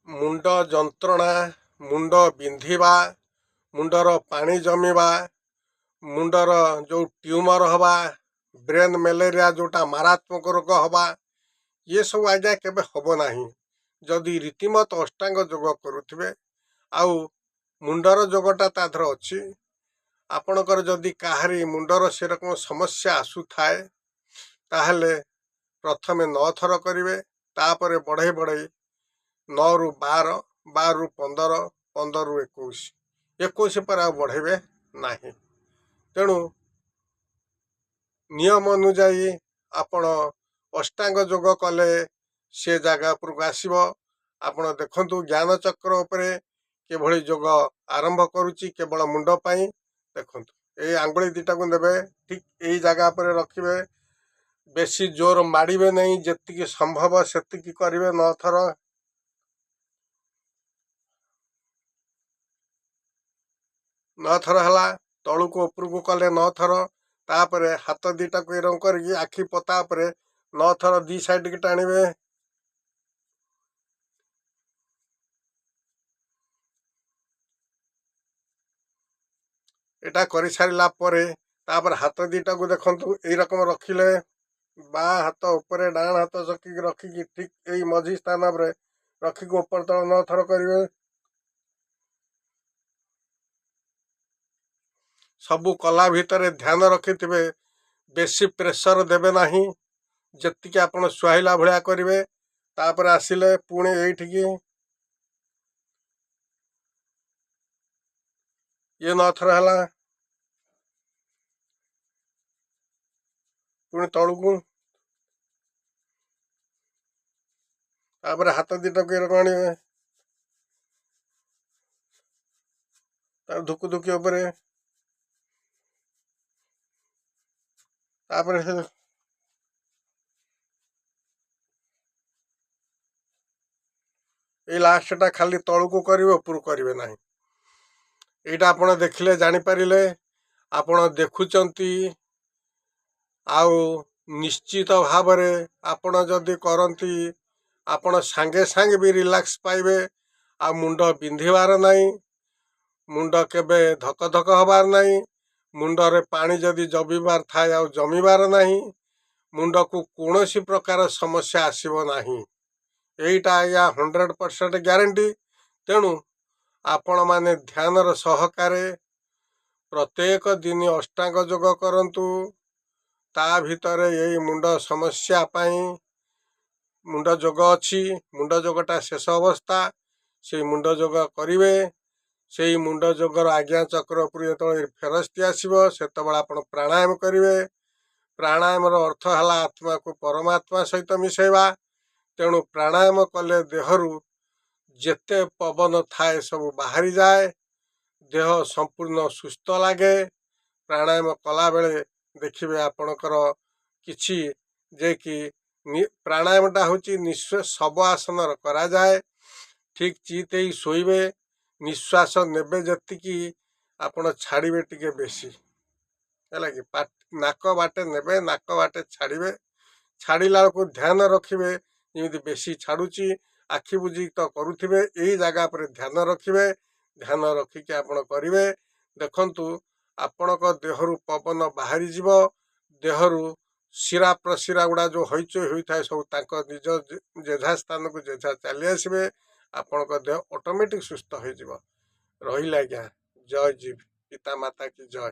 मुंड जंत्रणा मुंड बिंधिबा मुंडर पानी जमीबा मुंडर जो ट्यूमर हवा ब्रेन मलेरिया जोटा मारात्मक रोग हवा ये सब आज्ञा केबे हब नाही जदि रीतिमत अष्टांग जोग करुथिबे आउ मुंडर जोगटा ताधर अच्छी आपणकर जदि काहारी मुंडर से रकम समस्या आसु थाए ताहले प्रथमे 9 थर करिवे तापरे बढ़ई बढ़ई 9 रु 12 12 रु 15 15 रु 21 21 पर आ बढ़ेबे नाही तेणु नियम अनुजाई आपण अष्टांग जोग कले से जगह पर आसब आपण देखंतु ज्ञान चक्र उपरे केभली जोग आरंभ करुच्ची केवल मुंड पाई देखंतु ए आंगुली दीटा को देबे ठीक यही जगह पर रखिबे बेसी जोर माड़े नहीं जी संभव से करेंगे 9 थर 9 थर है तलू को ऊपर को कले 9 थर तापर हाथ दीटा को एरम कर आखि पता पर 9 थर 2 साइड की टाणिबे एटा कर सारा तापर हाथ दीटा को देखंतु यही रकम रखिले बा हाथ ऊपर डाण हाथ चकी रखिकी ठीक यही मझी स्थान पर रखिक ऊपर तल 9 थर करेंगे सबू कला भितर ध्यान रखिथे बेसी प्रेशर देवे नहीं जी आप सुहाइला भाया करेंगे तापर आसिले पुणी यही ये 9 थर है पुणी तलू को तापर हाथ दीटा को आने धुक धुकी उपरे तापर ये लास्टा खाली तलू को करेंगे ऊपर करेंगे ना यहाँ आप देखिले जानीपारे आपण देखुंती आउ निश्चित भाव आपण जदि करती आपण सांगे सांगे भी रिलैक्स पाइबे आ मुंड बिंधिबार नहीं मुंड केबे धक धक हबार नहीं मुंडरे पानी जदि जमीबार थाए आ जमीबार नहीं मुंड को कौन सी प्रकार समस्या आसीबो नहीं यहीटा आज्ञा 100% ग्यारंटी तेणु आपण माने ध्यानर सहकारे प्रत्येक दिन अष्टांग जोग करंतु ता भितर यही मुंड समस्या पाई मुंड जोग अच्छी मुंड जोगटा शेष अवस्था से मुंड जोग करेंगे से मुंड जोगर आज्ञा चक्र उपर जो फेरस्ती आसो से आप प्राणायाम करेंगे प्राणायाम अर्थ है आत्मा को परमात्मा सहित मिसेवा तेणु प्राणायाम कले देहरु जेते पवन थाए सब बाहरी जाए देह संपूर्ण सुस्थ लगे प्राणायाम कला बेले देखिए आपणकर किछि जे कि प्राणायामटा हूँ निश्वास सब आसन करा जाए ठीक चित ही शोबे निश्वास नेबे जतिकी आपण छाड़े टिके बेसी है कि नाक बाटे नेबे नाक बाटे छाड़े छाड़ला को ध्यान रखिए जमी बेसी छाड़ुची आखि बुझी तो करुवे यही जगह पर ध्यान रखिए ध्यान रखिक आपण करेंगे देखंतु आपणक देहरु पवन बाहरी जीव देहरु शिरा प्रशिरा गुड़ा जो हईचई होता है सब निज जेझा स्थान को जेझा चली आसबे आपण देह ऑटोमेटिक सुस्थ हो रही आज्ञा जय जीव पिता माता की जय।